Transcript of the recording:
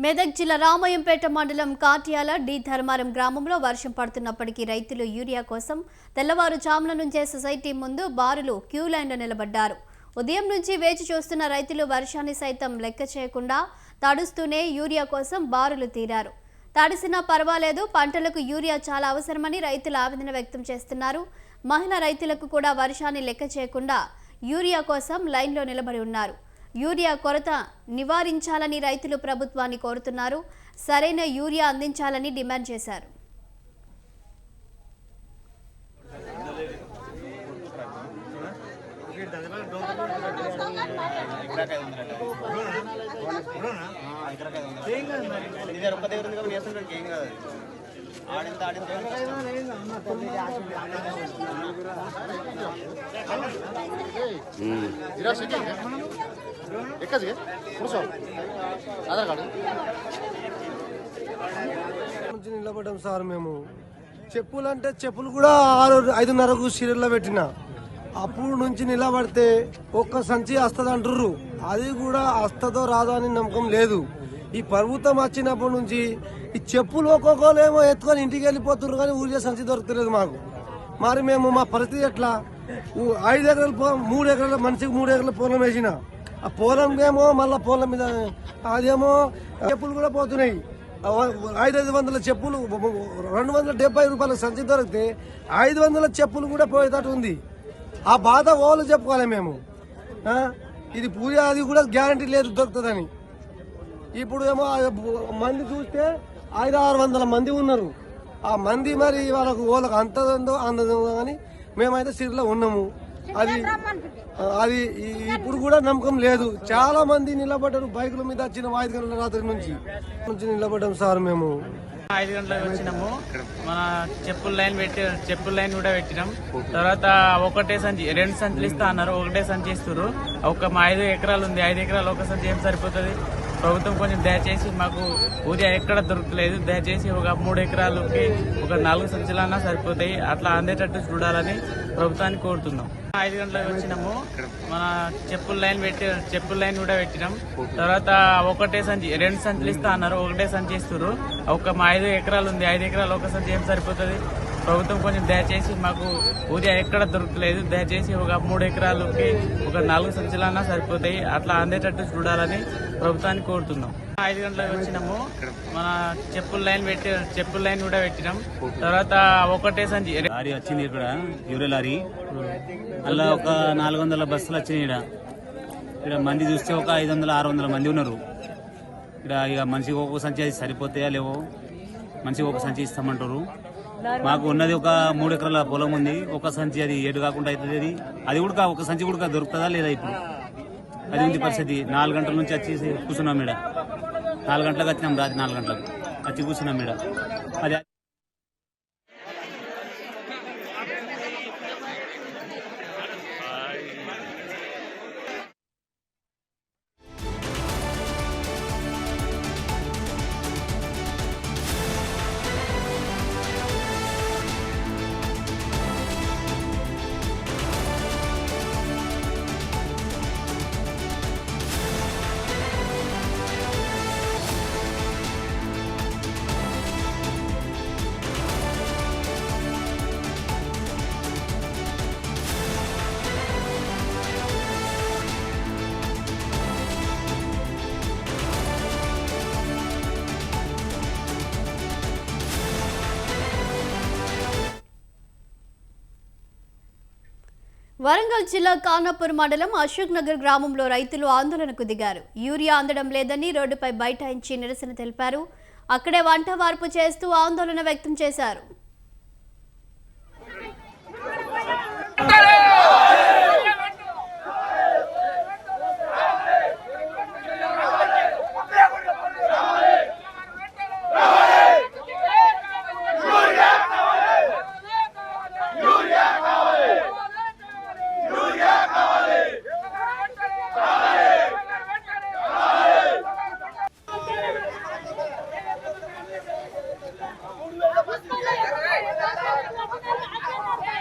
మెదక్ జిల్లా రామయ్యంపేట మండలం కాట్యాల డి ధర్మారం గ్రామంలో వర్షం పడుతున్నప్పటికీ రైతులు యూరియా కోసం తెల్లవారుజామున నుంచే సొసైటీ ముందు బారులు క్యూ లైన్లో నిలబడ్డారు. ఉదయం నుంచి వేచి చూస్తున్న రైతులు వర్షాన్ని సైతం లెక్క చేయకుండా తడుస్తూనే యూరియా కోసం బారులు తీరారు. తడిసినా పర్వాలేదు, పంటలకు యూరియా చాలా అవసరమని రైతులు ఆవేదన వ్యక్తం చేస్తున్నారు. మహిళా రైతులకు కూడా వర్షాన్ని లెక్క చేయకుండా యూరియా కోసం లైన్లో నిలబడి ఉన్నారు. యూరియా కొరత నివారించాలని రైతులు ప్రభుత్వాన్ని కోరుతున్నారు. సరైన యూరియా అందించాలని డిమాండ్ చేశారు. నిలబడ్డాం సార్. మేము చెప్పులు అంటే చెప్పులు కూడా 5:30కు సీరియల్లో పెట్టిన అప్పుడు నుంచి నిలబడితే ఒక్క సంచి వస్తుంది అంటుర్రు. అది కూడా వస్తుందో రాదో అని నమ్మకం లేదు. ఈ ప్రభుత్వం వచ్చినప్పటి నుంచి ఈ చెప్పులు ఒక్కొక్కరు ఏమో ఎత్తుకొని ఇంటికి వెళ్ళిపోతున్నారు, కానీ ఊరికే సంచి దొరకలేదు మాకు. మరి మేము మా పరిస్థితి ఎట్లా? 5 ఎకరాలు 3 ఎకరాల మనిషికి 3 ఎకరాల పొలం వేసిన ఆ పొలంకేమో మళ్ళీ పొలం మీద అదేమో చెప్పులు కూడా పోతున్నాయి. 500 చెప్పులు 270 రూపాయల సంచి దొరికితే 500 చెప్పులు కూడా పోయేటట్టు ఉంది. ఆ బాధ ఓళ్ళు చెప్పుకోవాలి మేము. ఇది పూజ అది కూడా గ్యారంటీ లేదు దొరుకుతుందని. ఇప్పుడు ఏమో మంది చూస్తే 500-600 మంది ఉన్నారు. ఆ మంది మరి వాళ్ళకు అంతదో అందదో కానీ మేమైతే సిరిలో ఉన్నాము. అది ఇప్పుడు కూడా నమ్మకం లేదు. చాలా మంది నిలబడ్డారు. బైకుల మీద వచ్చిన 5 గంటల రాత్రి నుంచి నిలబడ్డాం సార్. మేము 5 గంటలకు వచ్చినాము. మన చెప్పుల లైన్ కూడా పెట్టినాం. తర్వాత ఒకటే సంచి 2 సంచులు ఇస్తా అన్నారు, ఒకటే సంచి ఇస్తారు. మా 5 ఎకరాలు ఉంది, 5 ఎకరాలు ఒక సంచి ఏం సరిపోతుంది? ప్రభుత్వం కొంచెం దయచేసి మాకు యూరియా ఎక్కడ దొరకలేదు, దయచేసి ఒక 3 ఎకరాలకి ఒక 4 సంచులన్నా సరిపోతాయి, అట్లా అందేటట్టు చూడాలని ప్రభుత్వాన్ని కోరుతున్నాం. 5 గంటలకు వచ్చినాము. మన చెప్పుల లైన్ కూడా పెట్టినాం. తర్వాత ఒకటే సంచి 2 సంచులు ఇస్తా అన్నారు, ఒకటే సంచి ఇస్తారు. మా 5 ఎకరాలు ఉంది, 5 ఎకరాలు ఒక సంచి ఏం సరిపోతుంది? ప్రభుత్వం కొంచెం దయచేసి మాకు యూరియా ఎక్కడ దొరకలేదు, దయచేసి ఒక 3 ఎకరాలకి ఒక 4 సంచులన్నా సరిపోతాయి, అట్లా అందేటట్టు చూడాలని ప్రభుత్వాన్ని కోరుతున్నాం. 5 గంటలకు వచ్చినాము. మన చెప్పుల లైన్ కూడా పెట్టినాం. తర్వాత ఒకటే సంచి లారీ వచ్చింది ఇక్కడ, యూరియా లారీ. అలా ఒక 400 బస్సులు వచ్చినాయి. ఇక్కడ మంది చూస్తే ఒక 500-600 మంది ఉన్నారు. ఇక్కడ ఇక మనిషికి ఒక్కొక్క సంచి అది సరిపోతాయా లేవో, మనిషికి ఒక సంచి ఇస్తామంటారు. మాకు ఉన్నది ఒక 3 ఎకరాల పొలం ఉంది. ఒక సంచి అది ఏడు కాకుండా అవుతుంది. అది కూడా ఒక సంచి కూడా దొరుకుతుందా లేదా? ఇప్పుడు అది ఉంది పరిస్థితి. 4 గంటల నుంచి వచ్చి కూర్చున్నాం ఈడ. 4 గంటలకు వచ్చినాం, రాత్రి 4 గంటలకు వచ్చి కూర్చున్నాం ఈడ. అది వరంగల్ జిల్లా ఖానాపూర్ మండలం అశోక్ నగర్ గ్రామంలో రైతులు ఆందోళనకు దిగారు. యూరియా అందడం లేదని రోడ్డుపై బైఠాయించి నిరసన తెలిపారు. అక్కడే వంట వార్పు చేస్తూ ఆందోళన వ్యక్తం చేశారు.